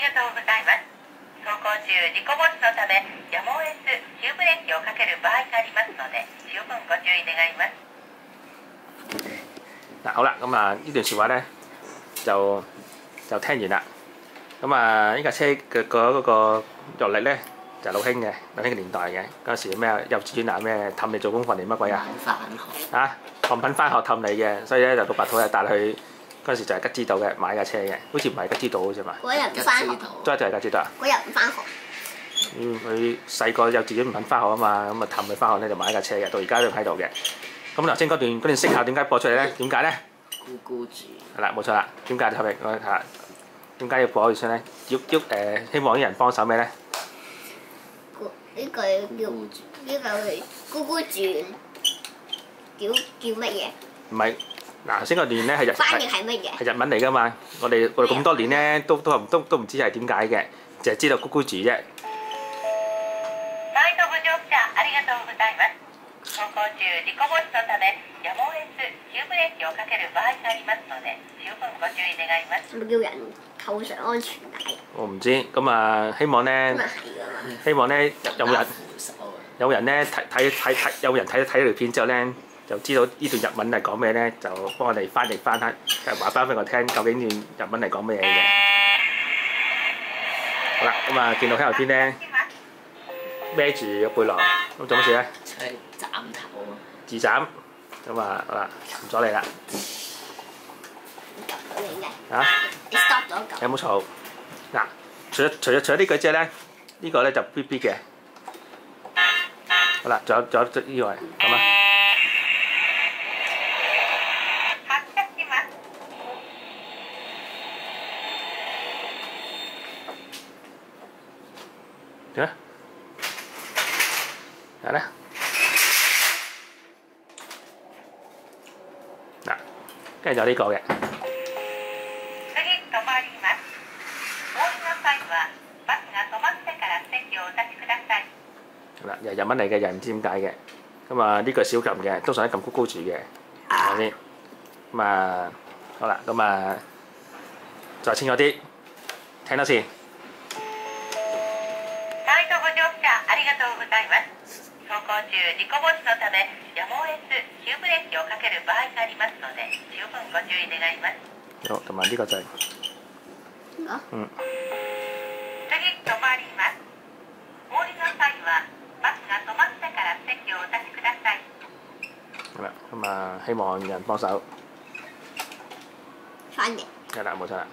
がとうございます。走行中事故防止のためやむを得ず急ブレーキをかける場合がありますので十分ご注意願います。嗱好啦，咁啊呢段説話咧就聽完啦。咁啊呢架車嘅嗰個藥力咧就係老興嘅，老興嘅年代嘅嗰陣時咩幼稚園啊咩氹你做功課定乜鬼啊？返學啊學品翻學氹你嘅，所以咧就六白兔咧帶佢嗰陣時就係吉之島嘅買架車嘅，好似唔係吉之島好似嘛？嗰日唔翻學，真係就係吉之島啊！嗰日唔翻學。佢細個幼稚園唔肯翻學啊嘛，咁啊氹佢翻學咧就買架車嘅，到而家都喺度嘅。咁頭先嗰段聲效點解播出嚟咧？點解咧？咕咕住。係啦，冇錯啦。點解特別我睇下？點解要播佢出咧？要希望啲人幫手咩咧？呢句叫咕咕轉，叫乜嘢？唔係嗱，頭先嗰段咧係翻譯係乜嘢？係日文嚟㗎嘛。我哋咁多年咧都唔知係點解嘅，淨係知道咕咕住啫。大都ご乗車ありがとうございます。走行中事故防止のためやむを得ず急ブレーキをかける場合がありますので十分ご注意願います。係咪叫人扣上安全帶？我唔知，咁啊希望咧，咁啊係㗎嘛。希望咧有人咧有人睇呢條片之後咧，就知道呢段日文係講咩咧，就幫我哋翻譯翻下，就話翻俾我聽，究竟段日文係講咩嘢嘅。好啦，咁啊見到喺後邊咧孭住個背囊，咁做乜事咧？出去斬頭啊！自斬，咁啊好啦，唔阻你啦。啊？你 stop 咗嚿。有冇嘈？嗱，除咗呢句之後咧，呢個咧就 B B 嘅。好啦，仲有呢個係咁啊。點啊？係咧。嗱，跟住就呢個嘅。係啦，又係日文嚟嘅，又唔知點解嘅。咁啊，呢個係小琴嘅，通常喺撳咕咕住嘅，係咪先？咁啊，好啦，咁啊，再清楚啲，聽多次。大都ご乗車ありがとうございます。走行中事故防止のためやむを得ず急ブレーキをかける場合がありますので十分ご注意願います。好，同埋呢個就係。嗯。次止まります。お降りの際はバスが止まってから席をお立ちください。係啦，咁啊，希望有人幫手。翻譯。係啦，冇錯啦。